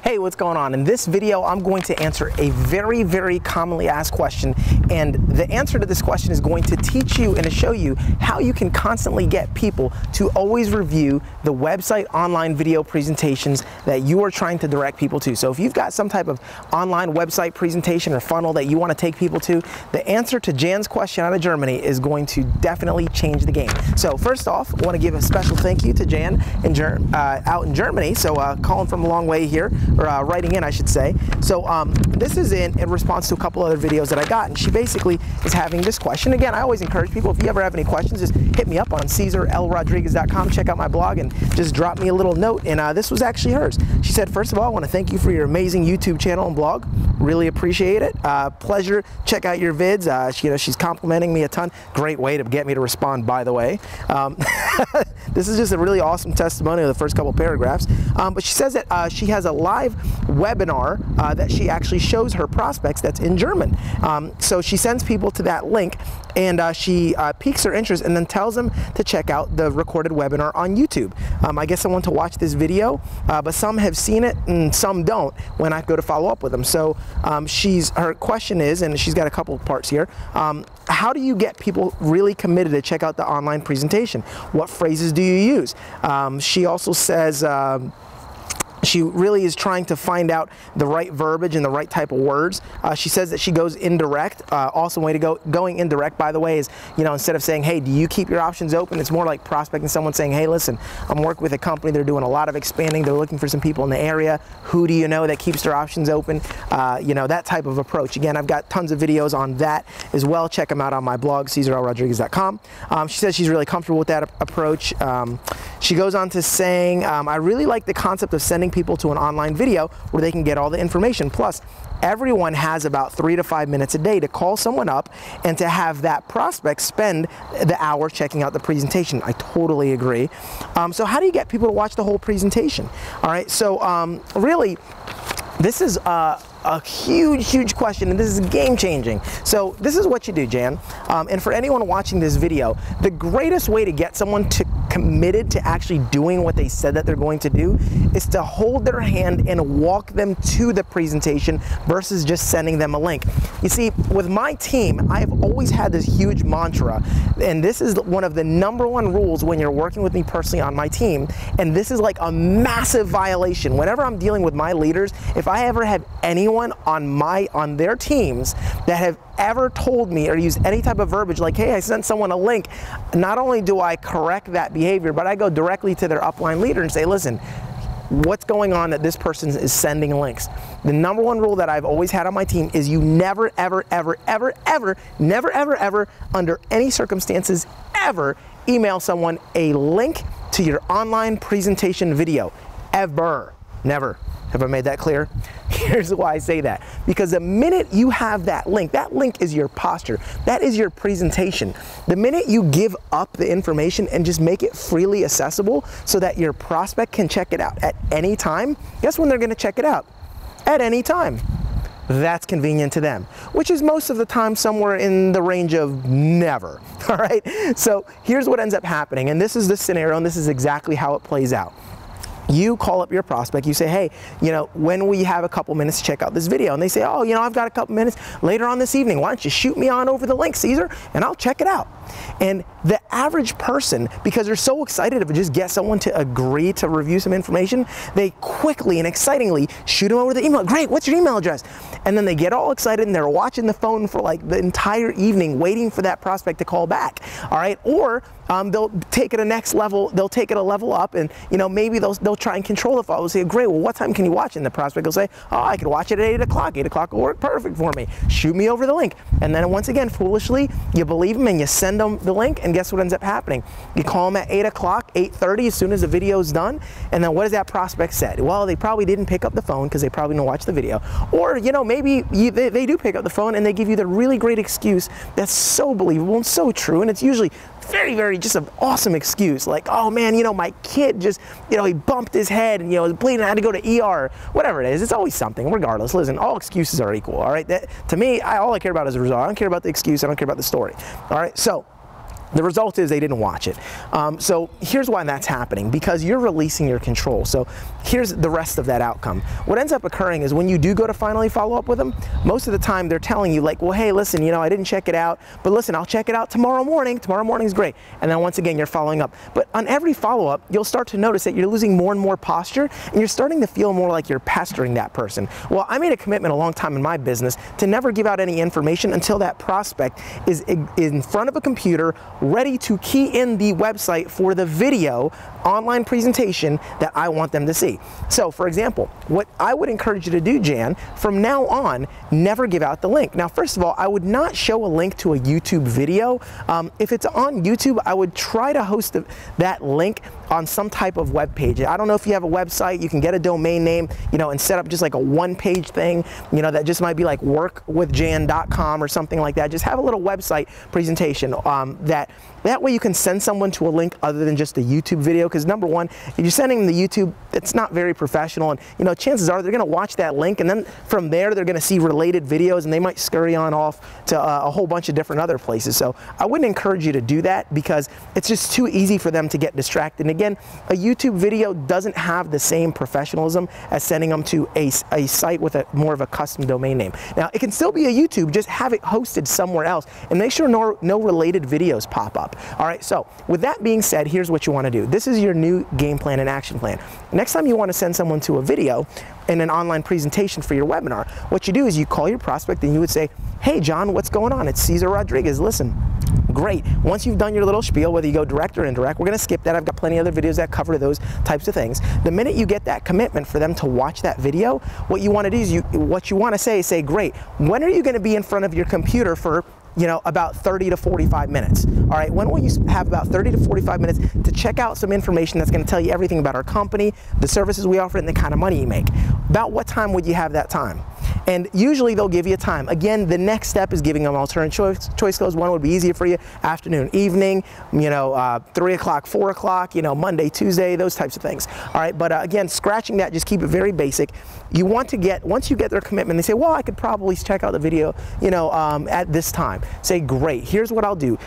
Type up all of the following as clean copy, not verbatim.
Hey, what's going on? In this video, I'm going to answer a very, very commonly asked question, and the answer to this question is going to teach you and to show you how you can constantly get people to always review the website online video presentations that you are trying to direct people to. So if you've got some type of online website presentation or funnel that you want to take people to, the answer to Jan's question out of Germany is going to definitely change the game. So first off, I want to give a special thank you to Jan out in Germany. So calling from a long way here, or writing in, I should say. So this is in response to a couple other videos that I got, and she basically is having this question. Again, I always encourage people, if you ever have any questions, just hit me up on CesarLRodriguez.com, check out my blog, and just drop me a little note. And this was actually hers. She said, first of all, I want to thank you for your amazing YouTube channel and blog. Really appreciate it. Pleasure. Check out your vids. She's complimenting me a ton. Great way to get me to respond, by the way. This is just a really awesome testimonial of the first couple paragraphs. But she says that she has a live webinar that she actually shows her prospects that's in German. So she sends people to that link, and she piques their interest and then tells them to check out the recorded webinar on YouTube. I guess I want to watch this video, but some have seen it and some don't when I go to follow up with them. So her question is, and she's got a couple of parts here, how do you get people really committed to check out the online presentation? What phrases do you use? She also says she really is trying to find out the right verbiage and the right type of words. She says that she goes indirect. Awesome way to go. Going indirect, by the way, is, instead of saying, hey, do you keep your options open? It's more like prospecting someone saying, hey, listen, I'm working with a company. They're doing a lot of expanding. They're looking for some people in the area. Who do you know that keeps their options open? That type of approach. Again, I've got tons of videos on that as well. Check them out on my blog, CesarLRodriguez.com. She says she's really comfortable with that approach. She goes on to saying, I really like the concept of sending people to an online video where they can get all the information. Plus, everyone has about 3 to 5 minutes a day to call someone up and to have that prospect spend the hour checking out the presentation. I totally agree. So how do you get people to watch the whole presentation? All right, so really, this is a huge question, and this is game-changing. So this is what you do, Jan. And for anyone watching this video, the greatest way to get someone committed to actually doing what they said that they're going to do is to hold their hand and walk them to the presentation versus just sending them a link. You see, with my team, I have always had this huge mantra, and this is one of the #1 rules when you're working with me personally on my team, and this is like a massive violation. Whenever I'm dealing with my leaders, if I ever have anyone on their teams that have ever told me or used any type of verbiage like, hey, I sent someone a link, not only do I correct that behavior, but I go directly to their upline leader and say, listen, what's going on that this person is sending links? The #1 rule that I've always had on my team is you never, ever, ever, ever, ever, never, ever, ever, under any circumstances, ever email someone a link to your online presentation video. Ever. Never. Have I made that clear? Here's why I say that. Because the minute you have that link is your posture. That is your presentation. The minute you give up the information and just make it freely accessible so that your prospect can check it out at any time, guess when they're going to check it out? At any time. That's convenient to them, which is most of the time somewhere in the range of never. All right? So here's what ends up happening, and this is the scenario, and this is exactly how it plays out. You call up your prospect, you say, hey, when we have a couple minutes to check out this video? And they say, oh, I've got a couple minutes later on this evening. Why don't you shoot me on over the link, Cesar, and I'll check it out. And the average person, because they're so excited to just get someone to agree to review some information, they quickly and excitingly shoot them over the email. Great, what's your email address? And then they get all excited and they're watching the phone for like the entire evening waiting for that prospect to call back, all right? Or they'll take it a next level, they'll take it a level up, and maybe they'll try and control the phone. They'll say, great, well, what time can you watch? And the prospect will say, oh, I can watch it at 8 o'clock. 8 o'clock will work perfect for me. Shoot me over the link. And then once again, foolishly, you believe them and you send them the link, and guess what ends up happening? You call them at 8 o'clock, 8:30, as soon as the video's done, and then what does that prospect say? Well, they probably didn't pick up the phone because they probably didn't watch the video. Or, maybe they do pick up the phone and they give you the really great excuse that's so believable and so true, and it's usually very, very just an awesome excuse, like, oh man, my kid just, he bumped his head and, was bleeding, I had to go to ER, whatever it is. It's always something, regardless. Listen, all excuses are equal, all right? To me, all I care about is the result. I don't care about the excuse. I don't care about the story, all right? So The result is they didn't watch it. So here's why that's happening, because you're releasing your control. So here's the rest of that outcome. What ends up occurring is when you do go to finally follow up with them, most of the time they're telling you like, well, hey, listen, I didn't check it out, but listen, I'll check it out tomorrow morning. Tomorrow morning is great. And then once again, you're following up. But on every follow-up, you'll start to notice that you're losing more and more posture, and you're starting to feel more like you're pestering that person. Well, I made a commitment a long time in my business to never give out any information until that prospect is in front of a computer, ready to key in the website for the video online presentation that I want them to see. So for example, what I would encourage you to do, Jan, from now on, never give out the link. Now, first of all, I would not show a link to a YouTube video. If it's on YouTube, I would try to host that link on some type of web page. I don't know if you have a website, you can get a domain name, and set up just like a one-page thing, that just might be like workwithjan.com or something like that. Just have a little website presentation that way you can send someone to a link other than just a YouTube video, because number one, if you're sending them to YouTube, it's not very professional, and chances are they're going to watch that link, and then from there they're going to see related videos, and they might scurry on off to a whole bunch of different other places. So I wouldn't encourage you to do that, because it's just too easy for them to get distracted. And again, a YouTube video doesn't have the same professionalism as sending them to a site with more of a custom domain name. Now, it can still be a YouTube, just have it hosted somewhere else, and make sure no related videos pop up. All right, so with that being said, here's what you want to do. This is your new game plan and action plan. Next time you want to send someone to a video in an online presentation for your webinar, what you do is you call your prospect and you would say, hey, John, what's going on? It's Cesar Rodriguez. Listen, great. Once you've done your little spiel, whether you go direct or indirect, we're going to skip that. I've got plenty of other videos that cover those types of things. The minute you get that commitment for them to watch that video, what you want to do is what you want to say, great, when are you going to be in front of your computer for about 30 to 45 minutes. All right, when will you have about 30 to 45 minutes to check out some information that's going to tell you everything about our company, the services we offer, and the kind of money you make? About what time would you have that time? And usually they'll give you a time. Again, the next step is giving them alternate choice codes. One would be easier for you, afternoon, evening, 3 o'clock, 4 o'clock, Monday, Tuesday, those types of things. All right, but again, scratching that, just keep it very basic. You want to get, once you get their commitment, they say, well, I could probably check out the video, at this time. Say, great, here's what I'll do.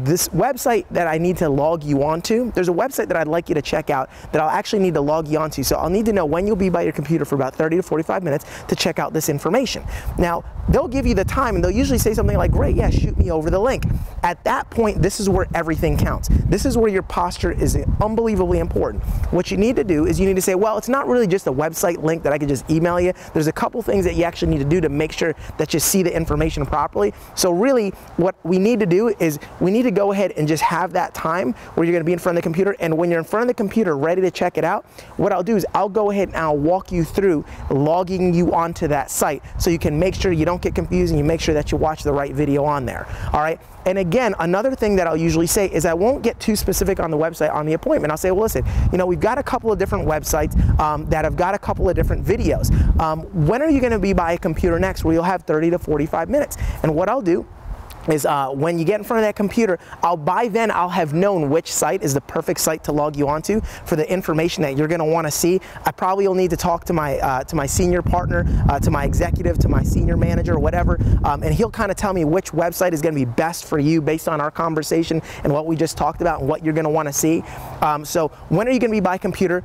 This website that I need to log you onto, there's a website that I'd like you to check out that I'll actually need to log you onto. So I'll need to know when you'll be by your computer for about 30 to 45 minutes to check out this information. Now, they'll give you the time and they'll usually say something like, great, yeah, shoot me over the link. At that point, this is where everything counts. This is where your posture is unbelievably important. What you need to do is you need to say, well, it's not really just a website link that I can just email you. There's a couple things that you actually need to do to make sure that you see the information properly. So really, what we need to do is we need to go ahead and just have that time where you're going to be in front of the computer, and when you're in front of the computer ready to check it out, what I'll do is I'll go ahead and I'll walk you through logging you onto that site so you can make sure you don't get confused and you make sure that you watch the right video on there. All right. And again, another thing that I'll usually say is I won't get too specific on the website on the appointment. I'll say, well, listen, we've got a couple of different websites that have got a couple of different videos. When are you going to be by a computer next where you'll have 30 to 45 minutes? And what I'll do is when you get in front of that computer, by then I'll have known which site is the perfect site to log you onto for the information that you're going to want to see. I probably will need to talk to my senior partner, to my executive, to my senior manager, or whatever, and he'll kind of tell me which website is going to be best for you based on our conversation and what we just talked about and what you're going to want to see. So when are you going to be by computer?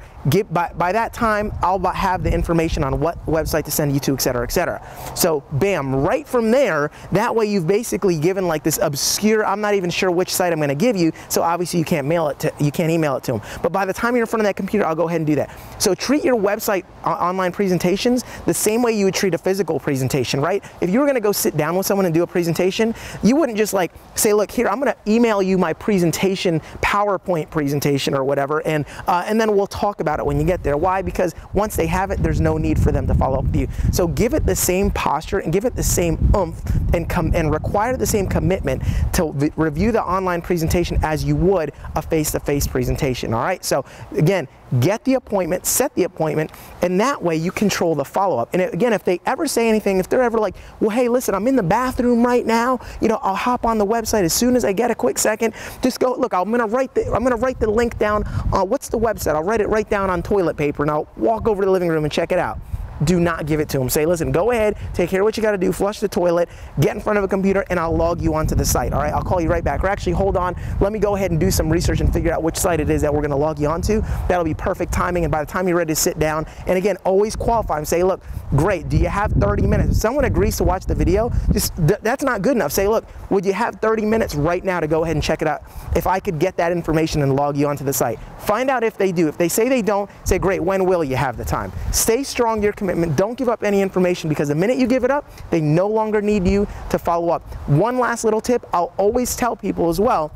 By that time, I'll have the information on what website to send you to, et cetera, et cetera. So bam, right from there, that way you've basically given like this obscure, I'm not even sure which site I'm going to give you, so obviously you can't email it to them. But by the time you're in front of that computer, I'll go ahead and do that. So treat your website online presentations the same way you would treat a physical presentation, right? If you were going to go sit down with someone and do a presentation, you wouldn't just like say, look, here, I'm going to email you my presentation, PowerPoint presentation or whatever, and then we'll talk about it when you get there. Why? Because once they have it, there's no need for them to follow up with you. So give it the same posture and give it the same oomph and require the same commitment to review the online presentation as you would a face-to-face presentation. All right, so again, get the appointment, set the appointment, and that way you control the follow-up. And again, if they ever say anything, if they're ever like, well, hey, listen, I'm in the bathroom right now, I'll hop on the website as soon as I get a quick second. Just go, look, I'm gonna write the link down. What's the website? I'll write it right down on toilet paper and I'll walk over to the living room and check it out. do not give it to them. Say, listen, go ahead, take care of what you got to do, flush the toilet, get in front of a computer, and I'll log you onto the site. All right, I'll call you right back. Or actually, hold on, let me go ahead and do some research and figure out which site it is that we're going to log you onto. That'll be perfect timing, and by the time you're ready to sit down, and again, always qualify and say, look, great, do you have 30 minutes? If someone agrees to watch the video, that's not good enough. Say, look, would you have 30 minutes right now to go ahead and check it out? If I could get that information and log you onto the site. Find out if they do. If they say they don't, say, great, when will you have the time? Stay strong to your commitment. Don't give up any information, because the minute you give it up, they no longer need you to follow up. One last little tip I'll always tell people as well.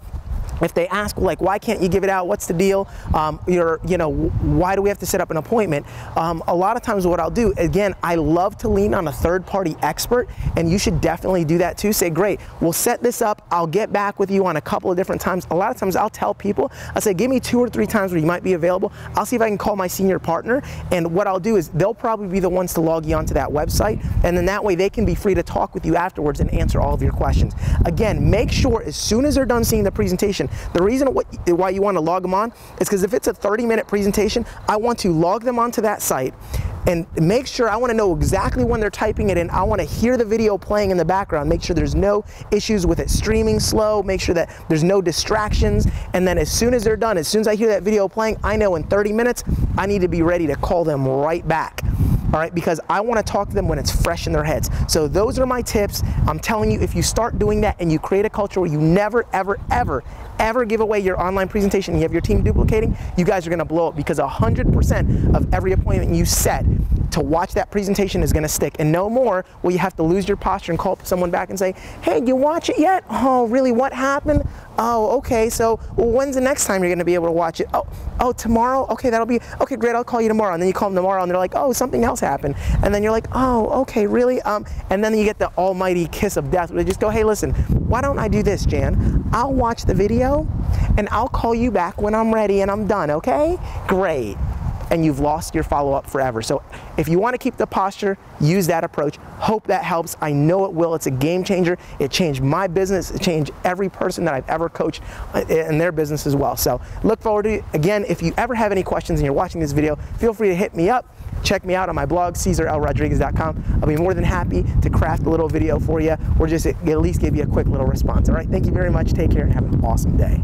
If they ask, like, why can't you give it out? What's the deal? Why do we have to set up an appointment? A lot of times what I'll do, again, I love to lean on a third-party expert, and you should definitely do that too. Say, great, we'll set this up. I'll get back with you on a couple of different times. A lot of times I'll tell people, I say, give me 2 or 3 times where you might be available. I'll see if I can call my senior partner, and what I'll do is they'll probably be the ones to log you onto that website, and then that way they can be free to talk with you afterwards and answer all of your questions. Again, make sure as soon as they're done seeing the presentation, the reason why you want to log them on is because if it's a 30-minute presentation, I want to log them onto that site and make sure, I want to know exactly when they're typing it in. I want to hear the video playing in the background, make sure there's no issues with it streaming slow, make sure that there's no distractions, and then as soon as they're done, as soon as I hear that video playing, I know in 30 minutes, I need to be ready to call them right back. All right, because I want to talk to them when it's fresh in their heads. So those are my tips. I'm telling you, if you start doing that and you create a culture where you never, ever, ever, ever give away your online presentation and you have your team duplicating, you guys are going to blow up, because 100% of every appointment you set to watch that presentation is going to stick. And no more will you have to lose your posture and call someone back and say, hey, you watch it yet? Oh, really? What happened? Oh, okay. So, well, when's the next time you're going to be able to watch it? Oh, tomorrow? Okay, that'll be, okay, great. I'll call you tomorrow. And then you call them tomorrow and they're like, oh, something else happened. And then you're like, oh, okay, really? And then you get the almighty kiss of death where they just go, hey, listen, why don't I do this, Jan? I'll watch the video and I'll call you back when I'm ready and I'm done, okay? Great. And you've lost your follow-up forever. So if you want to keep the posture, use that approach. Hope that helps. I know it will. It's a game changer. It changed my business. It changed every person that I've ever coached in their business as well. So look forward to it. Again, if you ever have any questions and you're watching this video, feel free to hit me up. Check me out on my blog, CesarLRodriguez.com. I'll be more than happy to craft a little video for you or just at least give you a quick little response. All right, thank you very much. Take care and have an awesome day.